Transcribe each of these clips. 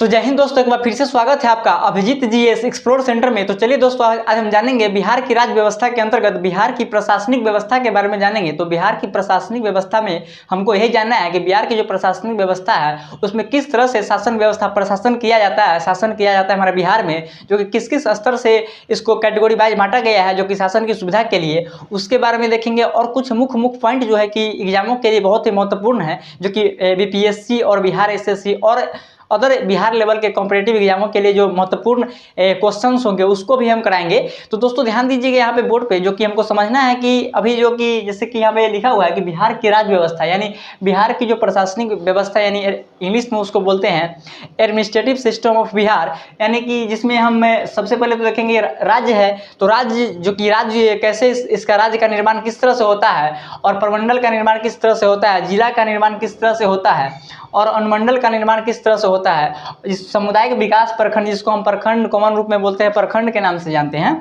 तो जय हिंद दोस्तों, एक बार फिर से स्वागत है आपका अभिजीत जीएस एक्सप्लोर सेंटर में। तो चलिए दोस्तों, आज हम जानेंगे बिहार की राज्य व्यवस्था के अंतर्गत बिहार की प्रशासनिक व्यवस्था के बारे में जानेंगे। तो बिहार की प्रशासनिक व्यवस्था में हमको यही जानना है कि बिहार की जो प्रशासनिक व्यवस्था है उसमें किस तरह से शासन व्यवस्था प्रशासन किया जाता है हमारे बिहार में, जो कि किस किस स्तर से इसको कैटेगरी वाइज बांटा गया है जो कि शासन की सुविधा के लिए, उसके बारे में देखेंगे। और कुछ मुख्य पॉइंट जो है कि एग्जामों के लिए बहुत ही महत्वपूर्ण है, जो कि बीपीएससी और बिहार एसएससी और अदर बिहार लेवल के कॉम्पिटिटिव एग्जामों के लिए जो महत्वपूर्ण क्वेश्चंस होंगे उसको भी हम कराएंगे। तो दोस्तों ध्यान दीजिएगा यहाँ पे बोर्ड पे, जो कि हमको समझना है कि अभी जो कि जैसे कि यहाँ पे लिखा हुआ है कि बिहार की राज्य व्यवस्था यानी बिहार की जो प्रशासनिक व्यवस्था यानी इंग्लिश में उसको बोलते हैं एडमिनिस्ट्रेटिव सिस्टम ऑफ बिहार, यानी कि जिसमें हम सबसे पहले तो देखेंगे राज्य है। तो राज्य जो कि राज्य कैसे इसका राज्य का निर्माण किस तरह से होता है, और प्रमंडल का निर्माण किस तरह से होता है, जिला का निर्माण किस तरह से होता है, और अनुमंडल का निर्माण किस तरह से होता है। इस सामुदायिक विकास प्रखंड, जिसको हम प्रखंड कॉमन रूप में बोलते हैं, प्रखंड के नाम से जानते हैं।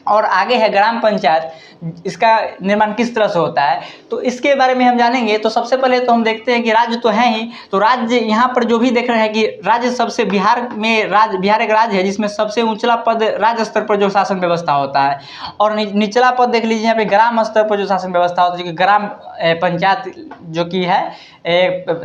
और आगे है ग्राम पंचायत, इसका निर्माण किस तरह से होता है। तो इसके बारे में हम जानेंगे। तो सबसे पहले तो हम देखते हैं कि राज्य तो है ही, तो राज्य यहाँ पर जो भी देख रहे हैं कि राज्य सबसे बिहार एक राज्य है जिसमें सबसे ऊंचला पद राज्य स्तर पर जो शासन व्यवस्था होता है, और निचला पद देख लीजिए यहाँ पे ग्राम स्तर पर जो शासन व्यवस्था होता है, जो कि ग्राम पंचायत जो कि है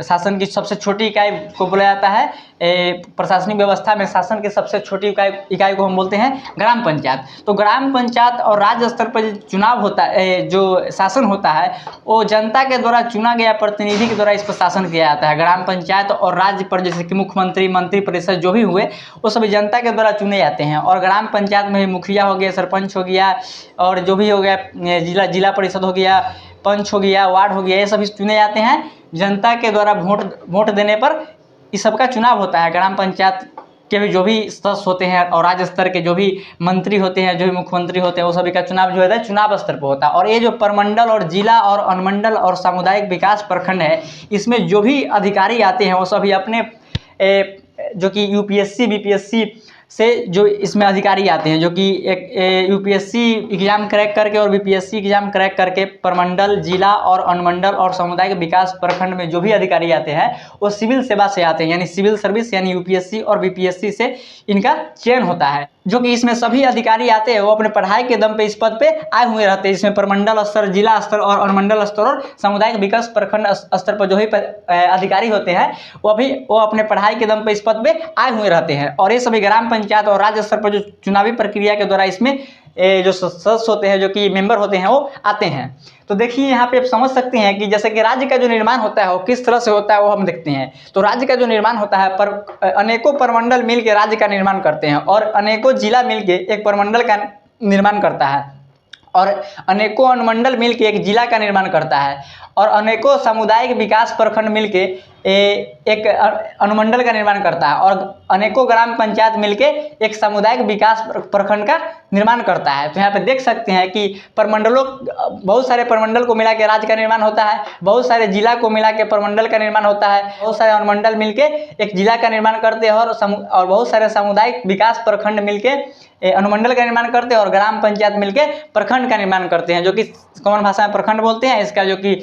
शासन की सबसे छोटी इकाई को बोला जाता है। प्रशासनिक व्यवस्था में शासन की सबसे छोटी इकाई को हम बोलते हैं ग्राम पंचायत। तो ग्राम पंचायत और राज्य स्तर पर जो चुनाव होता है, जो शासन होता है, वो जनता के द्वारा चुना गया प्रतिनिधि के द्वारा इस पर शासन किया जाता है। ग्राम पंचायत और राज्य पर जैसे कि मुख्यमंत्री, मंत्री परिषद जो भी हुए वो सभी जनता के द्वारा चुने जाते हैं। और ग्राम पंचायत में मुखिया हो गया, सरपंच हो गया, और जो भी हो गया जिला परिषद हो गया, पंच हो गया, वार्ड हो गया, ये सभी चुने जाते हैं जनता के द्वारा वोट देने पर। इस सब का चुनाव होता है। ग्राम पंचायत के भी जो भी सदस्य होते हैं और राज्य स्तर के जो भी मंत्री होते हैं, जो भी मुख्यमंत्री होते हैं, वो सभी का चुनाव जो है चुनाव स्तर पर होता है। और ये जो प्रमंडल और जिला और अनुमंडल और सामुदायिक विकास प्रखंड है, इसमें जो भी अधिकारी आते हैं वो सभी अपने जो कि यूपीएससी बीपीएससी से जो इसमें अधिकारी आते हैं, जो कि एक यूपीएससी एग्जाम क्रैक करके और बीपीएससी एग्जाम क्रैक करके प्रमंडल, जिला और अनुमंडल और सामुदायिक विकास प्रखंड में जो भी अधिकारी आते हैं वो सिविल सेवा से आते हैं, यानी सिविल सर्विस, यानी यूपीएससी और बीपीएससी से इनका चयन होता है। जो कि इसमें सभी अधिकारी आते हैं वो अपने पढ़ाई के दम पे इस पद पे आए हुए रहते हैं। इसमें प्रमंडल स्तर, जिला स्तर और अनुमंडल स्तर और सामुदायिक विकास प्रखंड स्तर पर जो भी अधिकारी होते हैं वो अपने पढ़ाई के दम पे इस पद पे आए हुए रहते हैं। और ये सभी ग्राम पंचायत और राज्य स्तर पर जो चुनावी प्रक्रिया के द्वारा इसमें जो सदस्य होते हैं, जो कि मेंबर होते हैं, वो आते हैं। तो देखिए यहाँ पे आप समझ सकते हैं कि जैसे कि राज्य का जो निर्माण होता है वो किस तरह से होता है, वो हम देखते हैं। तो राज्य का जो निर्माण होता है पर अनेकों प्रमंडल मिल के राज्य का निर्माण करते हैं, और अनेकों जिला मिल के एक प्रमंडल का निर्माण करता है, और अनेकों अनुमंडल मिल के एक जिला का निर्माण करता है, और अनेकों सामुदायिक विकास प्रखंड मिल के एक अनुमंडल का निर्माण करता है, और अनेकों ग्राम पंचायत मिलके एक सामुदायिक विकास प्रखंड का निर्माण करता है। तो यहाँ पे देख सकते हैं कि बहुत सारे प्रमंडल को मिला के राज्य का निर्माण होता है, बहुत सारे जिला को मिला के प्रमंडल का निर्माण होता है, बहुत सारे अनुमंडल मिलके एक जिला का निर्माण करते हैं, और बहुत सारे सामुदायिक विकास प्रखंड मिलके अनुमंडल का निर्माण करते हैं, और ग्राम पंचायत मिलके प्रखंड का निर्माण करते हैं, जो कि कॉमन भाषा में प्रखंड बोलते हैं। इसका जो कि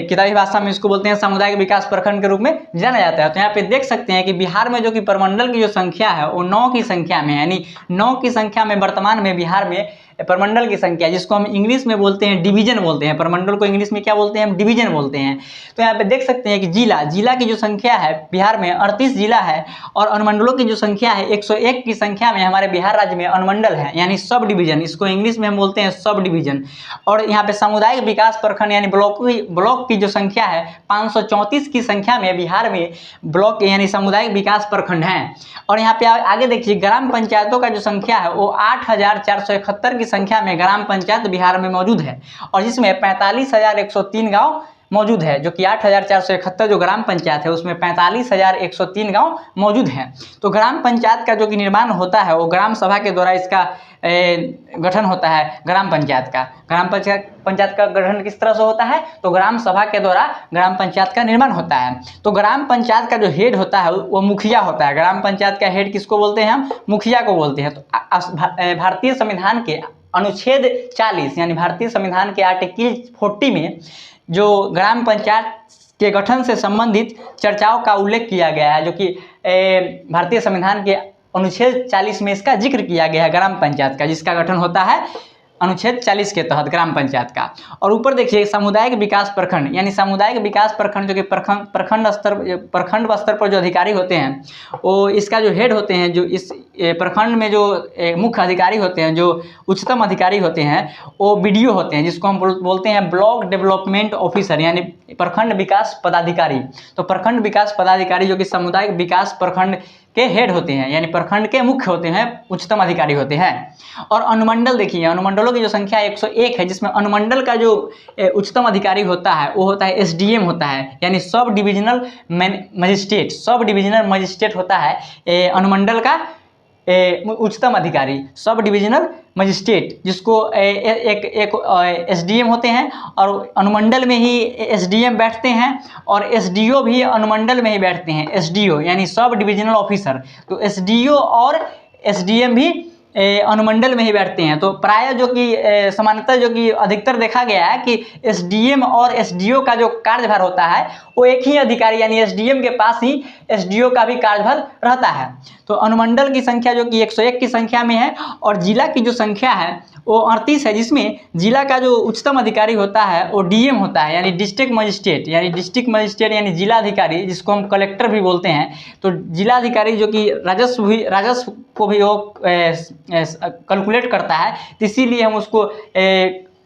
किताबी भाषा में इसको बोलते हैं सामुदायिक विकास प्रखंड के रूप में जाना जाता है। तो यहाँ पे देख सकते हैं कि बिहार में जो कि प्रमंडल की जो संख्या है वो 9 की संख्या में, यानी 9 की संख्या में वर्तमान में बिहार में प्रमंडल की संख्या, जिसको हम इंग्लिश में बोलते हैं डिवीजन बोलते हैं। प्रमंडल को इंग्लिश में क्या बोलते हैं, हम डिवीजन बोलते हैं। तो यहाँ पे देख सकते हैं कि जिला की जो संख्या है बिहार में 38 जिला है, और अनुमंडलों की जो संख्या है 101 की संख्या में हमारे बिहार राज्य में अनुमंडल है, यानी सब डिवीजन, इसको इंग्लिश में हम बोलते हैं सब डिवीजन। और यहाँ पे सामुदायिक विकास प्रखंड यानी ब्लॉक की जो संख्या है 534 की संख्या में बिहार में ब्लॉक यानी सामुदायिक विकास प्रखंड हैं। और यहाँ पे आगे देखिए ग्राम पंचायतों का जो संख्या है वो 8471 की संख्या में ग्राम पंचायत बिहार में मौजूद है, और जिसमें 45,103 गांव मौजूद है। जो कि 8,471 जो ग्राम पंचायत है उसमें 45,103 गांव मौजूद हैं। तो ग्राम पंचायत का जो कि निर्माण होता है वो ग्राम सभा के द्वारा इसका गठन होता है। ग्राम पंचायत का गठन किस तरह से होता है, तो ग्राम सभा के द्वारा ग्राम पंचायत का निर्माण होता है। तो ग्राम पंचायत का जो हेड होता है वो मुखिया होता है। ग्राम पंचायत का हेड किसको बोलते हैं, हम मुखिया को बोलते हैं। तो भारतीय संविधान के अनुच्छेद 40 यानी भारतीय संविधान के आर्टिकल 40 में जो ग्राम पंचायत के गठन से संबंधित चर्चाओं का उल्लेख किया गया है, जो कि भारतीय संविधान के अनुच्छेद 40 में इसका जिक्र किया गया है ग्राम पंचायत का, जिसका गठन होता है अनुच्छेद 40 के तहत ग्राम पंचायत का। और ऊपर देखिए सामुदायिक विकास प्रखंड, यानी सामुदायिक विकास प्रखंड जो कि प्रखंड स्तर पर जो अधिकारी होते हैं वो इसका जो हेड होते हैं, जो इस प्रखंड में जो मुख्य अधिकारी होते हैं, जो उच्चतम अधिकारी होते हैं वो बीडीओ होते हैं, जिसको हम बोलते हैं ब्लॉक डेवलपमेंट ऑफिसर, यानी प्रखंड विकास पदाधिकारी। तो प्रखंड विकास पदाधिकारी जो कि सामुदायिक विकास प्रखंड के हेड होते हैं, यानी प्रखंड के मुख्य होते हैं, उच्चतम अधिकारी होते हैं। और अनुमंडल देखिए, अनुमंडलों की जो संख्या 101 है, जिसमें अनुमंडल का जो उच्चतम अधिकारी होता है वो होता है एसडीएम होता है, यानी sub divisional magistrate. Sub divisional magistrate होता है अनुमंडल का उच्चतम अधिकारी, सब डिविजनल मजिस्ट्रेट, जिसको एक एसडीएम होते हैं और अनुमंडल में ही एसडीएम बैठते हैं और एसडीओ भी अनुमंडल में ही बैठते हैं, एसडीओ यानी सब डिविजनल ऑफिसर। तो एसडीओ और एसडीएम भी अनुमंडल में ही बैठते हैं। तो प्राय जो कि सामान्यतः जो कि अधिकतर देखा गया है कि एसडीएम और एसडीओ का जो कार्यभार होता है वो एक ही अधिकारी, यानी एसडीएम के पास ही एसडीओ का भी कार्यभार रहता है। तो अनुमंडल की संख्या जो कि 101 की संख्या में है और जिला की जो संख्या है वो 38 है, जिसमें जिला का जो उच्चतम अधिकारी होता है वो डीएम होता है, यानी डिस्ट्रिक्ट मजिस्ट्रेट, यानी जिला अधिकारी, जिसको हम कलेक्टर भी बोलते हैं। तो जिला अधिकारी जो कि राजस्व को भी वो कैलकुलेट करता है, तो इसीलिए हम उसको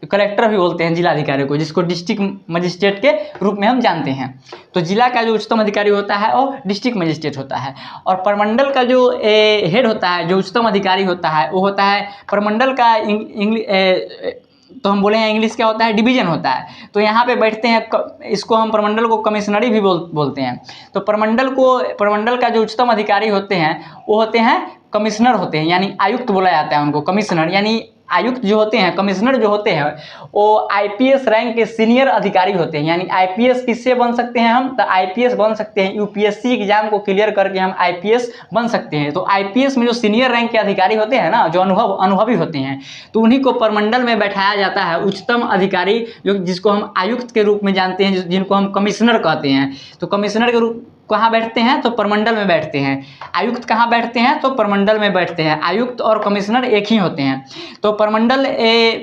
कलेक्टर भी बोलते हैं जिला अधिकारी को, जिसको डिस्ट्रिक्ट मजिस्ट्रेट के रूप में हम जानते हैं। तो जिला का जो उच्चतम अधिकारी होता है वो डिस्ट्रिक्ट मजिस्ट्रेट होता है। और प्रमंडल का जो हेड होता है, जो उच्चतम अधिकारी होता है वो होता है प्रमंडल का तो हम बोले हैं इंग्लिश क्या होता है, डिवीजन होता है। तो यहाँ पे बैठते हैं, इसको हम प्रमंडल को कमिश्नरी भी बोलते हैं। तो प्रमंडल का जो उच्चतम अधिकारी होते हैं वो होते हैं कमिश्नर होते हैं, यानी आयुक्त बोला जाता है उनको, कमिश्नर। यानी आयुक्त जो होते हैं, कमिश्नर जो होते हैं वो आईपीएस रैंक के सीनियर अधिकारी होते हैं। यानी आईपीएस किससे बन सकते हैं हम, तो आईपीएस बन सकते हैं यूपीएससी एग्जाम को क्लियर करके हम आईपीएस बन सकते हैं। तो आईपीएस में जो सीनियर रैंक के अधिकारी होते हैं ना, जो अनुभवी होते हैं, तो उन्हीं को प्रमंडल में बैठाया जाता है उच्चतम अधिकारी, जिसको हम आयुक्त के रूप में जानते हैं, जिनको हम कमिश्नर कहते हैं। तो कमिश्नर के रूप कहाँ बैठते हैं, तो प्रमंडल में बैठते हैं। आयुक्त कहाँ बैठते हैं, तो प्रमंडल में बैठते हैं। आयुक्त और कमिश्नर एक ही होते हैं। तो प्रमंडल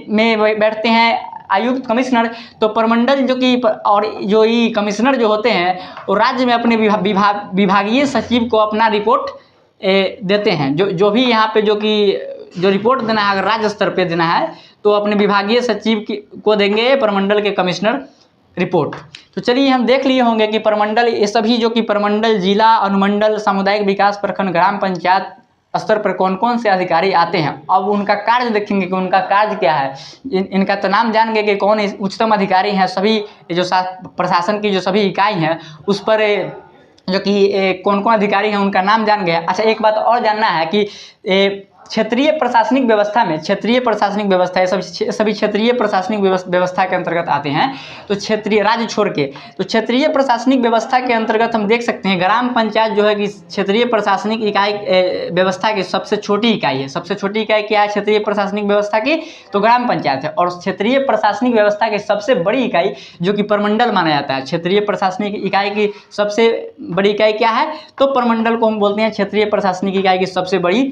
में बैठते हैं आयुक्त, कमिश्नर। तो प्रमंडल जो कि और जो ये कमिश्नर जो होते हैं वो राज्य में अपने विभागीय सचिव को अपना रिपोर्ट देते हैं। जो भी यहाँ पे जो रिपोर्ट देना है, अगर राज्य स्तर पे देना है तो अपने विभागीय सचिव को देंगे प्रमंडल के कमिश्नर रिपोर्ट। तो चलिए हम देख लिए होंगे कि प्रमंडल, ये सभी जो कि प्रमंडल, जिला, अनुमंडल, सामुदायिक विकास प्रखंड, ग्राम पंचायत स्तर पर कौन कौन से अधिकारी आते हैं। अब उनका कार्य देखेंगे कि उनका कार्य क्या है। इनका तो नाम जान गए कि कौन उच्चतम अधिकारी हैं। सभी जो प्रशासन की जो सभी इकाई हैं उस पर जो कि कौन कौन अधिकारी हैं उनका नाम जान गए। अच्छा, एक बात और जानना है कि क्षेत्रीय प्रशासनिक व्यवस्था में, क्षेत्रीय प्रशासनिक व्यवस्था है, सभी क्षेत्रीय प्रशासनिक व्यवस्था के अंतर्गत आते हैं। तो क्षेत्रीय राज्य छोड़ के, तो क्षेत्रीय प्रशासनिक व्यवस्था के अंतर्गत हम देख सकते हैं ग्राम पंचायत जो है कि क्षेत्रीय प्रशासनिक इकाई व्यवस्था की सबसे छोटी इकाई है। सबसे छोटी इकाई क्या है क्षेत्रीय प्रशासनिक व्यवस्था की, तो ग्राम पंचायत है। और क्षेत्रीय प्रशासनिक व्यवस्था की सबसे बड़ी इकाई जो कि प्रमंडल माना जाता है। क्षेत्रीय प्रशासनिक इकाई की सबसे बड़ी इकाई क्या है, तो प्रमंडल को हम बोलते हैं क्षेत्रीय प्रशासनिक इकाई की सबसे बड़ी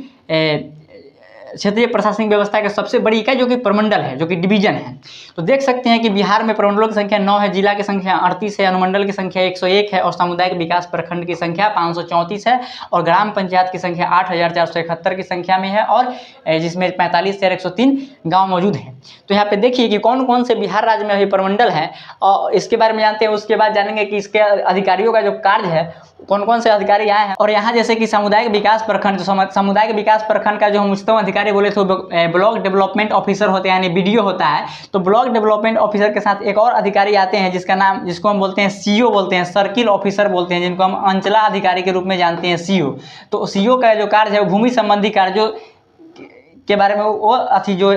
क्षेत्रीय प्रशासनिक व्यवस्था की सबसे बड़ी इकाई जो कि प्रमंडल है, जो कि डिवीजन है। तो देख सकते हैं कि बिहार में प्रमंडलों की संख्या 9 है, जिला की संख्या 38 है, अनुमंडल की संख्या 101 है और सामुदायिक विकास प्रखंड की संख्या 534 है और ग्राम पंचायत की संख्या 8471 की संख्या में है और जिसमें 45,103 गाँव मौजूद हैं। तो यहाँ पे देखिए कि कौन कौन से बिहार राज्य में अभी प्रमंडल हैं और इसके बारे में जानते हैं। उसके बाद जानेंगे कि इसके अधिकारियों का जो कार्य है, कौन कौन से अधिकारी आए हैं। और यहाँ जैसे कि सामुदायिक विकास प्रखंड, जो सामुदायिक विकास प्रखंड का जो हम उच्चतम अधिकारी बोले थे ब्लॉक डेवलपमेंट ऑफिसर होते हैं, यानी बीडीओ होता है। तो ब्लॉक डेवलपमेंट ऑफिसर के साथ एक और अधिकारी आते हैं जिसको हम बोलते हैं सीओ बोलते हैं, सर्किल ऑफिसर बोलते हैं, जिनको हम अंचला अधिकारी के रूप में जानते हैं, सीओ। तो सीओ का जो कार्य है भूमि संबंधी कार्य जो के बारे में वो जो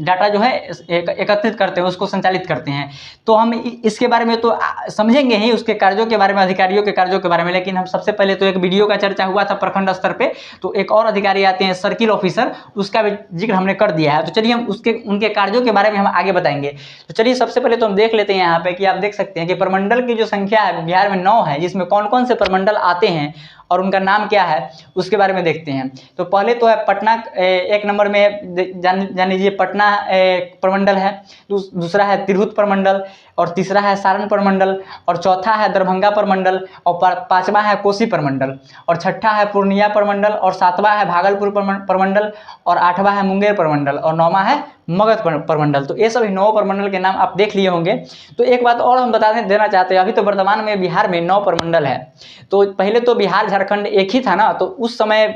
डाटा जो है एकत्रित करते हैं, उसको संचालित करते हैं। तो हम इसके बारे में तो समझेंगे ही, उसके कार्यों के बारे में, अधिकारियों के कार्यों के बारे में। लेकिन हम सबसे पहले तो एक वीडियो का चर्चा हुआ था प्रखंड स्तर पे, तो एक और अधिकारी आते हैं सर्किल ऑफिसर, उसका भी जिक्र हमने कर दिया है। तो चलिए हम उनके कार्यों के बारे में हम आगे बताएंगे। तो चलिए सबसे पहले तो हम देख लेते हैं यहाँ पे कि आप देख सकते हैं कि प्रमंडल की जो संख्या है बिहार में 9 है, जिसमें कौन कौन से प्रमंडल आते हैं और उनका नाम क्या है उसके बारे में देखते हैं। तो पहले तो है पटना, एक नंबर में जान लीजिए पटना प्रमंडल है, दूसरा है तिरहुत प्रमंडल, और तीसरा है सारण प्रमंडल, और चौथा है दरभंगा प्रमंडल, और पांचवा है कोसी प्रमंडल, और छठा है पूर्णिया प्रमंडल, और सातवां है भागलपुर प्रमंडल, और आठवां है मुंगेर प्रमंडल, और नौवां है मगध प्रमंडल। तो ये सभी 9 प्रमंडल के नाम आप देख लिए होंगे। तो एक बात और हम बता देना चाहते हैं, अभी तो वर्तमान में बिहार में 9 प्रमंडल है। तो पहले तो बिहार झारखंड एक ही था ना, तो उस समय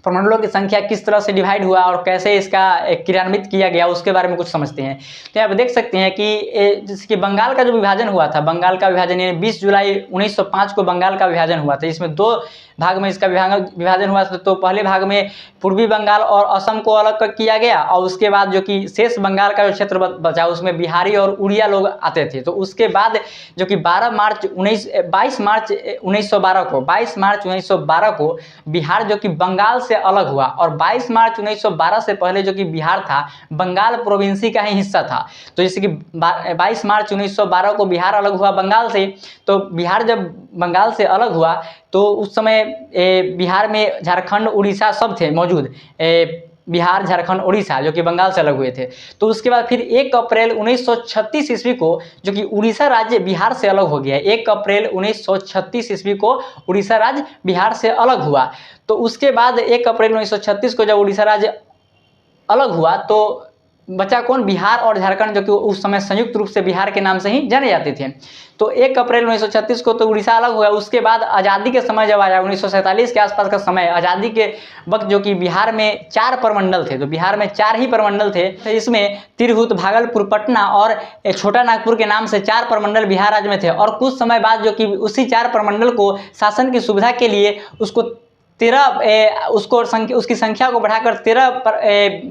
प्रमंडलों की संख्या किस तरह से डिवाइड हुआ और कैसे इसका क्रियान्वित किया गया उसके बारे में कुछ समझते हैं। तो आप देख सकते हैं कि जैसे कि बंगाल का जो विभाजन हुआ था, बंगाल का विभाजन 20 जुलाई 1905 को बंगाल का विभाजन हुआ था। इसमें 2 भाग में इसका विभाजन हुआ था। तो पहले भाग में पूर्वी बंगाल और असम को अलग किया गया, और उसके बाद जो कि शेष बंगाल का जो क्षेत्र बचा उसमें बिहारी और उड़िया लोग आते थे। तो उसके बाद जो कि 22 मार्च 1912 को बिहार जो कि बंगाल से अलग हुआ, और 22 मार्च 1912 से पहले जो कि बिहार था बंगाल प्रोविंसी का ही हिस्सा था। तो जैसे कि 22 मार्च 1912 को बिहार अलग हुआ बंगाल से। तो बिहार जब बंगाल से अलग हुआ तो उस समय बिहार में झारखंड उड़ीसा सब थे मौजूद, बिहार झारखंड उड़ीसा जो कि बंगाल से अलग हुए थे। तो उसके बाद फिर 1 अप्रैल 1936 ईस्वी को जो कि उड़ीसा राज्य बिहार से अलग हो गया। 1 अप्रैल 1936 ईस्वी को उड़ीसा राज्य बिहार से अलग हुआ। तो उसके बाद 1 अप्रैल 1936 को जब उड़ीसा राज्य अलग हुआ तो बचा कौन, बिहार और झारखंड, जो कि उस समय संयुक्त रूप से बिहार के नाम से ही जाने जाते थे। तो 1 अप्रैल 1936 को तो उड़ीसा अलग हुआ। उसके बाद आज़ादी के समय जब आया 1947 के आसपास का समय, आज़ादी के वक्त जो कि बिहार में 4 प्रमंडल थे। तो बिहार में 4 ही प्रमंडल थे। तो इसमें तिरहुत, भागलपुर, पटना और छोटा नागपुर के नाम से 4 प्रमंडल बिहार राज्य में थे। और कुछ समय बाद जो कि उसी 4 प्रमंडल को शासन की सुविधा के लिए उसको 13 उसकी संख्या को बढ़ाकर 13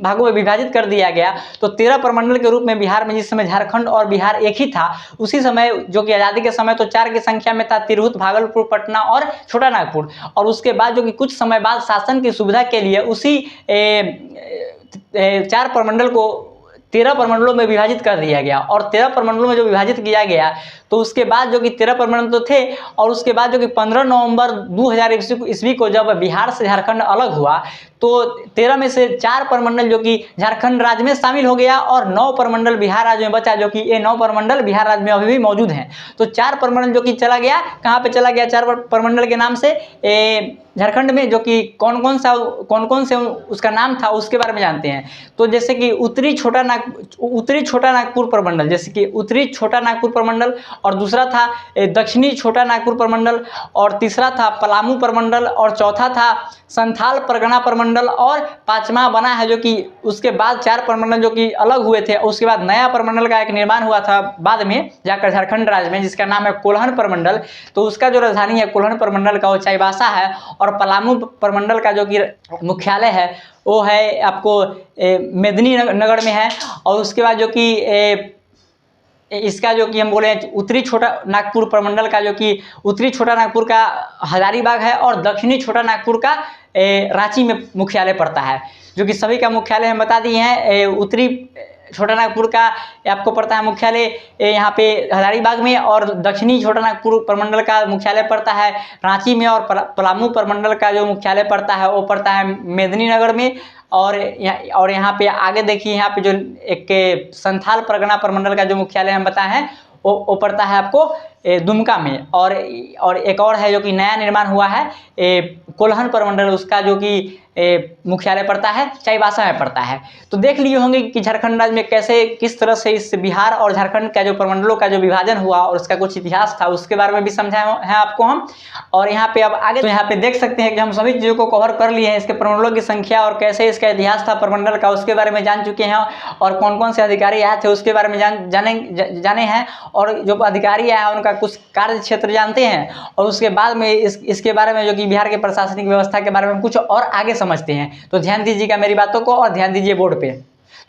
भागों में विभाजित कर दिया गया। तो 13 प्रमंडल के रूप में बिहार में जिस समय झारखंड और बिहार एक ही था, उसी समय जो कि आज़ादी के समय तो 4 की संख्या में था, तिरहुत, भागलपुर, पटना और छोटा नागपुर। और उसके बाद जो कि कुछ समय बाद शासन की सुविधा के लिए उसी 4 प्रमंडल को 13 प्रमंडलों में विभाजित कर दिया गया। और 13 प्रमंडलों में जो विभाजित किया गया तो उसके बाद जो कि 13 प्रमंडल तो थे, और उसके बाद जो कि 15 नवंबर 2000 ईस्वी को जब बिहार से झारखंड अलग हुआ तो 13 में से 4 प्रमंडल जो कि झारखंड राज्य में शामिल हो गया, और 9 प्रमंडल बिहार राज्य में बचा, जो कि ये 9 प्रमंडल बिहार राज्य में अभी भी मौजूद हैं। तो 4 प्रमंडल जो कि चला गया, कहाँ पे चला गया 4 प्रमंडल के नाम से, झारखंड में, जो कि कौन कौन से उसका नाम था उसके बारे में जानते हैं। तो जैसे कि उत्तरी छोटा नागपुर प्रमंडल, जैसे कि उत्तरी छोटा नागपुर प्रमंडल, और दूसरा था दक्षिणी छोटा नागपुर प्रमंडल, और तीसरा था पलामू प्रमंडल, और चौथा था संथाल परगना प्रमंडल, और 5वां बना है जो कि उसके बाद 4 प्रमंडल जो कि अलग हुए थे। उसके बाद नया प्रमंडल का एक निर्माण हुआ था बाद में जाकर झारखंड राज्य में, जिसका नाम है कोल्हन प्रमंडल। तो उसका जो राजधानी है कोल्हन प्रमंडल का वो चाईबासा है, और पलामू प्रमंडल का जो कि मुख्यालय है वो है आपको मेदिनी नगर में है। और उसके बाद जो कि इसका जो कि हम बोले उत्तरी छोटा नागपुर प्रमंडल का जो कि उत्तरी छोटा नागपुर का हजारीबाग है, और दक्षिणी छोटा नागपुर का रांची में मुख्यालय पड़ता है, जो कि सभी का मुख्यालय हम बता दिए हैं। उत्तरी छोटा नागपुर का आपको पड़ता है मुख्यालय यहाँ पे हजारीबाग में, और दक्षिणी छोटा नागपुर प्रमंडल का मुख्यालय पड़ता है रांची में, और पलामू प्रमंडल का जो मुख्यालय पड़ता है वो पड़ता है मेदिनीनगर में। और यहाँ पे आगे देखिए, यहाँ पे जो एक संथाल परगना प्रमंडल का जो मुख्यालय हम बताए हैं वो पड़ता है आपको दुमका में। और एक और है जो कि नया निर्माण हुआ है कोल्हन प्रमंडल, उसका जो कि मुख्यालय पड़ता है चाईबासा में पड़ता है। तो देख लिए होंगे कि झारखंड राज्य में कैसे किस तरह से इस बिहार और झारखंड का जो प्रमंडलों का जो विभाजन हुआ और उसका कुछ इतिहास था उसके बारे में भी समझाए हैं आपको हम। और यहाँ पे अब आगे तो यहाँ पे देख सकते हैं कि हम सभी चीज़ों को कवर कर लिए हैं, इसके प्रमंडलों की संख्या और कैसे इसका इतिहास था प्रमंडल का उसके बारे में जान चुके हैं, और कौन कौन से अधिकारी आए थे उसके बारे में जाने हैं, और जो अधिकारी आए उनका कुछ कार्य क्षेत्र जानते हैं। और उसके बाद में इसके बारे में जो कि बिहार के प्रशासनिक व्यवस्था के बारे में कुछ और आगे समझते हैं। तो ध्यान दीजिएगा मेरी बातों को और ध्यान दीजिए बोर्ड पे।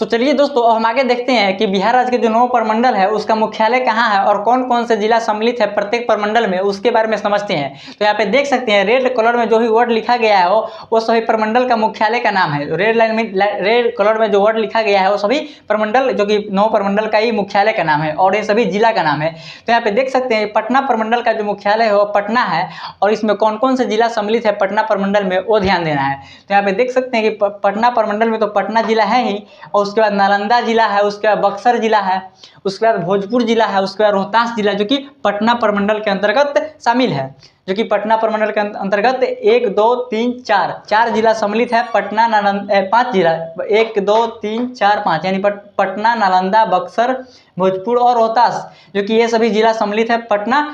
तो चलिए दोस्तों, अब हम आगे देखते हैं कि बिहार राज्य के जो 9 प्रमंडल है उसका मुख्यालय कहाँ है और कौन कौन से जिला सम्मिलित है प्रत्येक प्रमंडल में, उसके बारे में समझते हैं। तो यहाँ पे देख सकते हैं रेड कलर में जो भी वर्ड लिखा गया है वो सभी प्रमंडल का मुख्यालय का नाम है। रेड लाइन में, रेड कलर में जो वर्ड लिखा गया है वो सभी प्रमंडल, जो कि 9 प्रमंडल का ही मुख्यालय का नाम है और ये सभी जिला का नाम है। तो यहाँ पे देख सकते हैं पटना प्रमंडल का जो मुख्यालय है वो पटना है और इसमें कौन कौन से जिला सम्मिलित है पटना प्रमंडल में वो ध्यान देना है। तो यहाँ पे देख सकते हैं कि पटना प्रमंडल में तो पटना जिला है ही, और उसके बाद नालंदा जिला है, उसके बाद बक्सर जिला है, उसके बाद भोजपुर जिला है, उसके बाद रोहतास जिला जो कि पटना प्रमंडल के अंतर्गत शामिल है, जो कि पटना प्रमंडल के अंतर्गत 1 2 3 4 जिला सम्मिलित है। पटना नालंदा 5 जिला, 1 2 3 4 5 यानी पटना, नालंदा, बक्सर, भोजपुर और रोहतास, जो कि ये सभी जिला सम्मिलित है पटना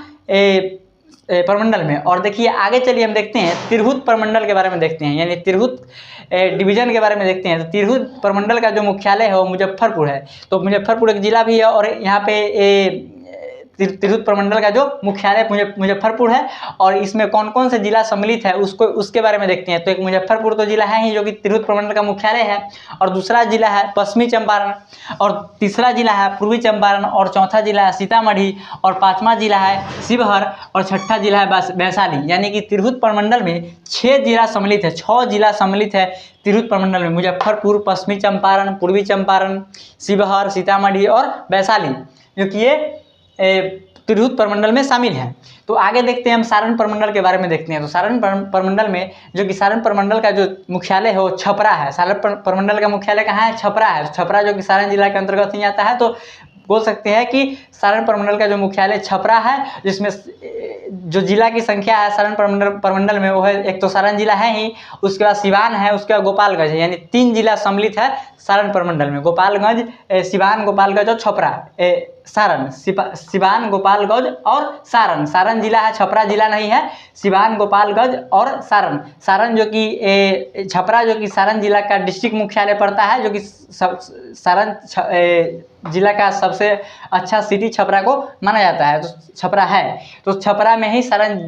प्रमंडल में। और देखिए आगे चलिए हम देखते हैं तिरहुत प्रमंडल के बारे में देखते हैं, यानी तिरहुत डिवीजन के बारे में देखते हैं। तो तिरहुत प्रमंडल का जो मुख्यालय है वो मुजफ्फरपुर है। तो मुजफ्फरपुर एक जिला भी है और यहाँ पे तिरहुत प्रमंडल का जो मुख्यालय मुजफ्फरपुर है और इसमें कौन कौन से जिला सम्मिलित है उसके बारे में देखते हैं। तो एक मुजफ्फरपुर तो जिला है ही जो कि तिरहुत प्रमंडल का मुख्यालय है, और दूसरा जिला है पश्चिमी चंपारण, और तीसरा जिला है पूर्वी चंपारण, और चौथा जिला है सीतामढ़ी, और 5वां जिला है शिवहर, और 6ठा जिला है वैशाली। यानी कि तिरहुत प्रमंडल में 6 जिला सम्मिलित है, 6 जिला सम्मिलित है तिरहुत प्रमंडल में। मुजफ्फरपुर, पश्चिमी चंपारण, पूर्वी चंपारण, शिवहर, सीतामढ़ी और वैशाली, जो कि ये तिरहुत प्रमंडल में शामिल है। तो आगे देखते हैं हम सारण प्रमंडल के बारे में देखते हैं। तो सारण प्रमंडल में जो कि सारण प्रमंडल का जो मुख्यालय है वो छपरा है। सारण प्रमंडल का मुख्यालय कहाँ है? छपरा है। छपरा जो कि सारण जिला के अंतर्गत ही आता है, तो बोल सकते हैं कि सारण प्रमंडल का जो मुख्यालय छपरा है, जिसमें जो जिला की संख्या है सारण प्रमंडल में वो है, एक तो सारण जिला है ही, उसके बाद सिवान है, उसके बाद गोपालगंज है, यानी 3 जिला सम्मिलित है सारण प्रमंडल में। गोपालगंज, सिवान, गोपालगंज और छपरा, सारण, सिवान, गोपालगंज और सारण। सारण जिला है, छपरा जिला नहीं है। सिवान, गोपालगंज और सारण। सारण जो कि छपरा जो कि सारण जिला का डिस्ट्रिक्ट मुख्यालय पड़ता है, जो कि सारण जिला का सबसे अच्छा सिटी छपरा को माना जाता है, तो छपरा है। तो छपरा में ही सारण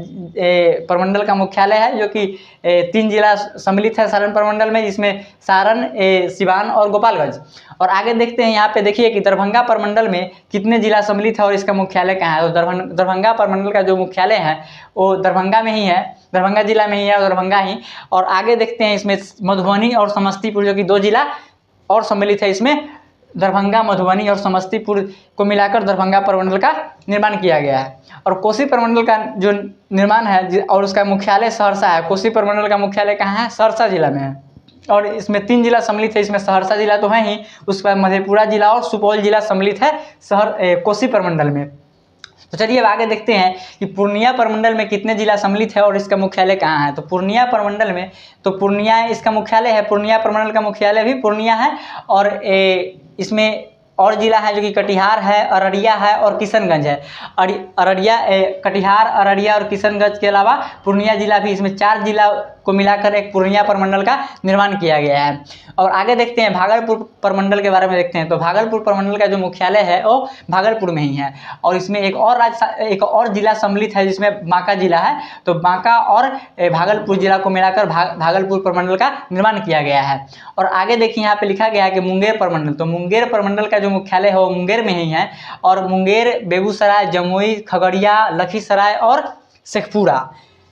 प्रमंडल का मुख्यालय है, जो कि 3 जिला सम्मिलित है सारण प्रमंडल में, जिसमें सारण, सिवान और गोपालगंज। और आगे देखते हैं, यहाँ पे देखिए कि दरभंगा प्रमंडल में कितने जिला सम्मिलित है और इसका मुख्यालय कहाँ है। तो दरभंगा प्रमंडल का जो मुख्यालय है वो दरभंगा में ही है, दरभंगा जिला में ही है, दरभंगा ही। और आगे देखते हैं इसमें मधुबनी और समस्तीपुर, जो कि 2 जिला और सम्मिलित है इसमें। दरभंगा, मधुबनी और समस्तीपुर को मिलाकर दरभंगा प्रमंडल का निर्माण किया गया है। और कोसी प्रमंडल का जो निर्माण है और उसका मुख्यालय सहरसा है। कोसी प्रमंडल का मुख्यालय कहाँ है? सहरसा जिला में है, और इसमें 3 जिला सम्मिलित है। इसमें सहरसा जिला तो है ही, उसके बाद मधेपुरा जिला और सुपौल जिला सम्मिलित है कोसी प्रमंडल में। तो चलिए अब आगे देखते हैं कि पूर्णिया प्रमंडल में कितने जिला सम्मिलित है और इसका मुख्यालय कहाँ है। तो पूर्णिया प्रमंडल में, तो पूर्णिया इसका मुख्यालय है, पूर्णिया प्रमंडल का मुख्यालय भी पूर्णिया है, और इसमें और जिला है जो कि कटिहार है, अररिया है और किशनगंज है। अररिया, कटिहार, अररिया और किशनगंज के अलावा पूर्णिया जिला भी, इसमें 4 जिला को मिलाकर एक पूर्णिया प्रमंडल का निर्माण किया गया है। और आगे देखते हैं भागलपुर प्रमंडल के बारे में देखते हैं। तो भागलपुर प्रमंडल का जो मुख्यालय है वो भागलपुर में ही है, और इसमें एक और जिला सम्मिलित है जिसमें बांका जिला है। तो बांका और भागलपुर जिला को मिलाकर भागलपुर प्रमंडल का निर्माण किया गया है। और आगे देखिए यहाँ पे लिखा गया है कि मुंगेर प्रमंडल। तो मुंगेर प्रमंडल का जो मुख्यालय है वो मुंगेर में ही है, और मुंगेर, बेगूसराय, जमुई, खगड़िया, लखीसराय और शेखपुरा,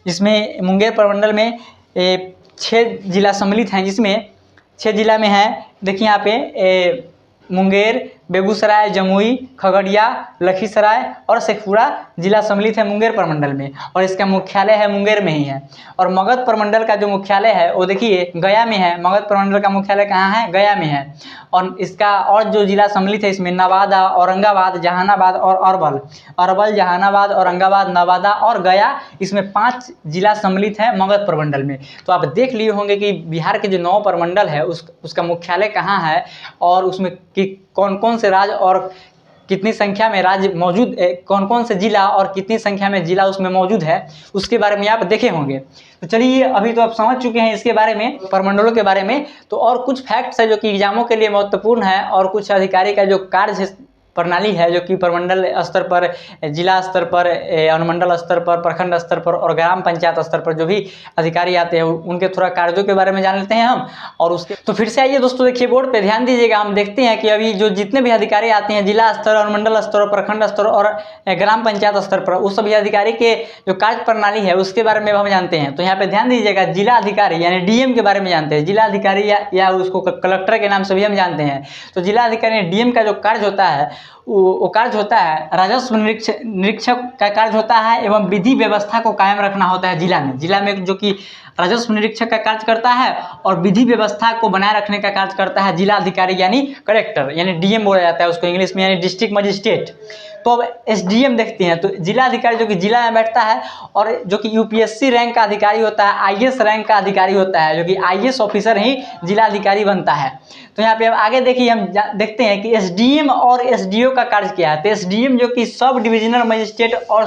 जिसमें मुंगेर प्रमंडल में 6 जिला सम्मिलित हैं, जिसमें 6 जिला में है, देखिए यहाँ पे मुंगेर, बेगूसराय, जमुई, खगड़िया, लखीसराय और शेखपुरा जिला सम्मिलित है मुंगेर प्रमंडल में, और इसका मुख्यालय है मुंगेर में ही है। और मगध प्रमंडल का जो मुख्यालय है वो देखिए गया में है। मगध प्रमंडल का मुख्यालय कहाँ है? गया में है। और इसका और जो जिला सम्मिलित है इसमें नवादा, औरंगाबाद, जहानाबाद और अरवल, जहानाबाद, औरंगाबाद, नवादा और गया, इसमें 5 जिला सम्मिलित है मगध प्रमंडल में। तो आप देख लिए होंगे कि बिहार के जो 9 प्रमंडल है उसका मुख्यालय कहाँ है, और उसमें कौन कौन से राज्य और कितनी संख्या में राज्य मौजूद, कौन कौन से जिला और कितनी संख्या में जिला उसमें मौजूद है, उसके बारे में आप देखे होंगे। तो चलिए अभी तो आप समझ चुके हैं इसके बारे में, प्रमंडलों के बारे में। तो और कुछ फैक्ट्स है जो कि एग्जामों के लिए महत्वपूर्ण है, और कुछ अधिकारी का जो कार्य है प्रणाली है, जो कि प्रमंडल स्तर पर, जिला स्तर पर, अनुमंडल स्तर पर, प्रखंड स्तर पर और ग्राम पंचायत स्तर पर जो भी अधिकारी आते हैं उनके थोड़ा कार्यों के बारे में जान लेते हैं हम। और उसके तो फिर से आइए दोस्तों, देखिए बोर्ड पे ध्यान दीजिएगा। हम देखते हैं कि अभी जो जितने भी अधिकारी आते हैं जिला स्तर, अनुमंडल स्तर, प्रखंड स्तर और ग्राम पंचायत स्तर पर, उस सभी अधिकारी के जो कार्य प्रणाली है उसके बारे में हम जानते हैं। तो यहाँ पे ध्यान दीजिएगा, जिला अधिकारी यानी डीएम के बारे में जानते हैं। जिला अधिकारी या उसको कलेक्टर के नाम से भी हम जानते हैं। तो जिला अधिकारी डीएम का जो कार्य होता है वो कार्य होता है राजस्व निरीक्षक का कार्य होता है एवं विधि व्यवस्था को कायम रखना होता है जिला में जो कि राजस्व निरीक्षक का कार्य करता है और विधि व्यवस्था को बनाए रखने का कार्य करता है जिला अधिकारी यानी कलेक्टर, यानी डीएम बोला जाता है उसको इंग्लिश में, यानी डिस्ट्रिक्ट मजिस्ट्रेट। तो अब एसडीएम देखते हैं। तो जिला अधिकारी जो कि जिला में बैठता है और जो कि यूपीएससी रैंक का अधिकारी होता है, आईएएस रैंक का अधिकारी होता है, जो कि आईएएस ऑफिसर ही जिला अधिकारी बनता है। तो यहाँ पे अब आगे देखिए, हम देखते हैं कि एसडीएम और एसडीओ का कार्य क्या है। तो एसडीएम जो कि सब डिविजनल मजिस्ट्रेट और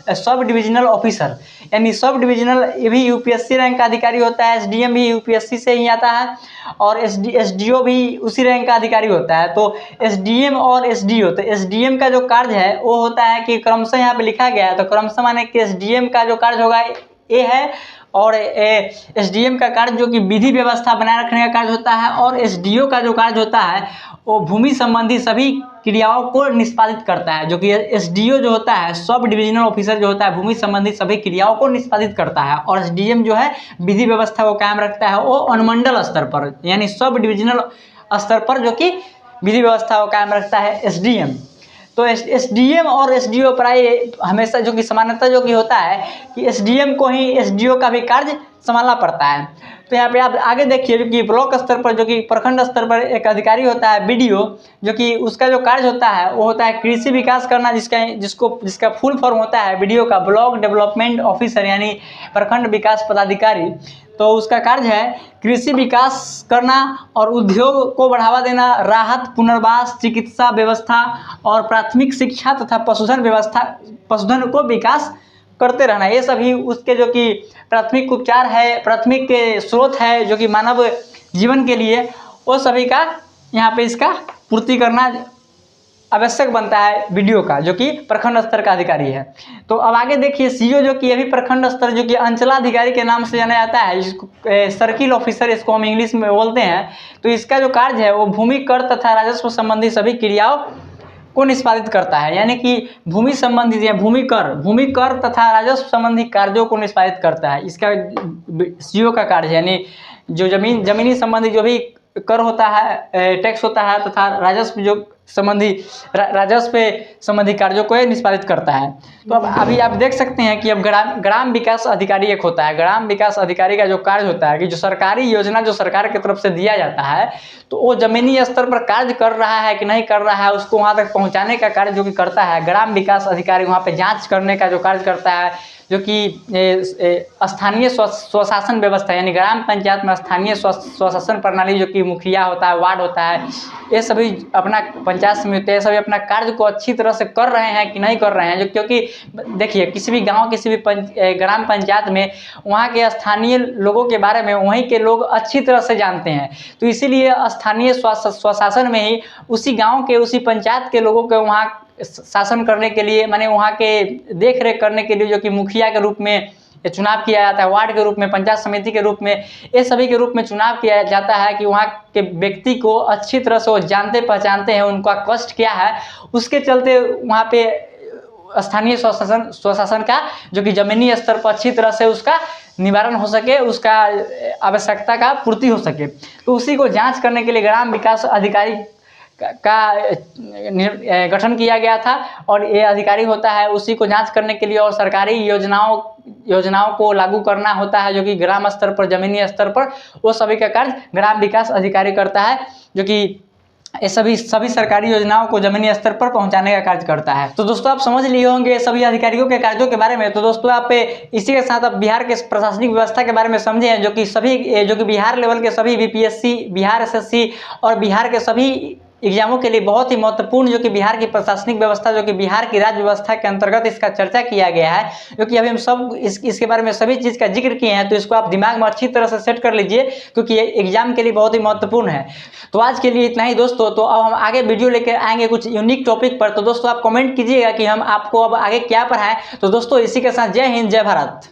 सब डिविजनल ऑफिसर, यानी सब डिविजनल, ये भी यूपीएससी रैंक का अधिकारी होता है। एसडीएम भी यूपीएससी से ही आता है और एसडीओ भी उसी रैंक का अधिकारी होता है। तो एसडीएम और एसडीओ, तो एसडीएम का जो कार्य है वो होता है कि क्रमशः यहाँ पे लिखा गया है, तो क्रमशः माने कि एसडीएम का जो कार्य होगा ये है और एसडीएम का कार्य जो कि विधि व्यवस्था बनाए रखने का कार्य होता है और एसडीओ का जो कार्य होता है वो भूमि संबंधी सभी क्रियाओं को निष्पादित करता है। जो कि एसडीओ जो होता है, सब डिविजनल ऑफिसर जो होता है, भूमि संबंधी सभी क्रियाओं को निष्पादित करता है और एसडीएम जो है विधि व्यवस्था को कायम रखता है, वो अनुमंडल स्तर पर यानी सब डिविजनल स्तर पर जो कि विधि व्यवस्था को कायम रखता है एसडीएम। तो एसडीएम और एसडीओ प्राय हमेशा जो कि समानता जो कि होता है कि एसडीएम को ही एसडीओ का भी कार्य संभालना पड़ता है। तो यहाँ पे आप आगे देखिए कि ब्लॉक स्तर पर जो कि प्रखंड स्तर पर एक अधिकारी होता है बीडीओ, जो कि उसका जो कार्य होता है वो होता है कृषि विकास करना, जिसका फुल फॉर्म होता है बीडीओ का ब्लॉक डेवलपमेंट ऑफिसर यानी प्रखंड विकास पदाधिकारी। तो उसका कार्य है कृषि विकास करना और उद्योग को बढ़ावा देना, राहत, पुनर्वास, चिकित्सा व्यवस्था और प्राथमिक शिक्षा तथा पशुधन को विकास करते रहना। ये सभी उसके जो कि प्राथमिक उपचार है, प्राथमिक स्रोत है जो कि मानव जीवन के लिए, वो सभी का यहाँ पे इसका पूर्ति करना आवश्यक बनता है बीडीओ का, जो कि प्रखंड स्तर का अधिकारी है। तो अब आगे देखिए सीओ, जो कि ये भी प्रखंड स्तर जो कि अंचलाधिकारी के नाम से जाना जाता है, जिसको सर्किल ऑफिसर इसको हम इंग्लिश में बोलते हैं। तो इसका जो कार्य है वो भूमि कर तथा राजस्व संबंधी सभी क्रियाओं को निष्पादित करता है, यानी कि भूमि संबंधित या भूमि कर तथा राजस्व संबंधी कार्यों को निष्पादित करता है। इसका सीओ का कार्य है, यानी जो जमीनी संबंधी जो भी कर होता है, टैक्स होता है तथा राजस्व संबंधी कार्यों को निष्पादित करता है। तो अब अभी आप देख सकते हैं कि अब ग्राम विकास अधिकारी एक होता है। ग्राम विकास अधिकारी का जो कार्य होता है कि जो सरकारी योजना जो सरकार की तरफ से दिया जाता है, तो वो जमीनी स्तर पर कार्य कर रहा है कि नहीं कर रहा है, उसको वहाँ तक पहुँचाने का कार्य जो कि करता है ग्राम विकास अधिकारी। वहाँ पे जाँच करने का जो कार्य करता है, जो कि स्थानीय स्वशासन व्यवस्था यानी ग्राम पंचायत में स्थानीय स्वशासन प्रणाली, जो कि मुखिया होता है, वार्ड होता है, ये सभी अपना पंचायत समिति ये सभी अपना कार्य को अच्छी तरह से कर रहे हैं कि नहीं कर रहे हैं। जो क्योंकि देखिए किसी भी गांव, किसी भी ग्राम पंचायत में वहाँ के स्थानीय लोगों के बारे में वहीं के लोग अच्छी तरह से जानते हैं। तो इसीलिए स्थानीय स्वशासन में ही उसी गाँव के, उसी पंचायत के लोगों को वहाँ शासन करने के लिए, माने वहाँ के देख रेख करने के लिए जो कि मुखिया के रूप में चुनाव किया जाता है, वार्ड के रूप में, पंचायत समिति के रूप में, ये सभी के रूप में चुनाव किया जाता है कि वहाँ के व्यक्ति को अच्छी तरह से वो जानते पहचानते हैं, उनका कष्ट क्या है, उसके चलते वहाँ पे स्थानीय स्वशासन का जो कि जमीनी स्तर पर अच्छी तरह से उसका निवारण हो सके, उसका आवश्यकता का पूर्ति हो सके। तो उसी को जाँच करने के लिए ग्राम विकास अधिकारी का गठन किया गया था और ये अधिकारी होता है उसी को जांच करने के लिए और सरकारी योजनाओं को लागू करना होता है, जो कि ग्राम स्तर पर, जमीनी स्तर पर, वो सभी का कार्य ग्राम विकास अधिकारी करता है, जो कि ये सभी सरकारी योजनाओं को जमीनी स्तर पर पहुंचाने का कार्य करता है। तो दोस्तों आप समझ लिए होंगे सभी अधिकारियों के कार्यों के बारे में। तो दोस्तों आप इसी के साथ आप बिहार के प्रशासनिक व्यवस्था के बारे में समझे हैं, जो कि बिहार लेवल के सभी बीपीएससी, बिहार एसएससी और बिहार के सभी एग्जामों के लिए बहुत ही महत्वपूर्ण जो कि बिहार की प्रशासनिक व्यवस्था, जो कि बिहार की राज्य व्यवस्था के अंतर्गत इसका चर्चा किया गया है, क्योंकि अभी हम सब इसके बारे में सभी चीज़ का जिक्र किए हैं, तो इसको आप दिमाग में अच्छी तरह से सेट कर लीजिए, क्योंकि ये एग्जाम के लिए बहुत ही महत्वपूर्ण है। तो आज के लिए इतना ही दोस्तों, तो अब हम आगे वीडियो लेकर आएंगे कुछ यूनिक टॉपिक पर। तो दोस्तों आप कमेंट कीजिएगा कि हम आपको अब आगे क्या पढ़ाएं। तो दोस्तों इसी के साथ जय हिंद, जय भारत।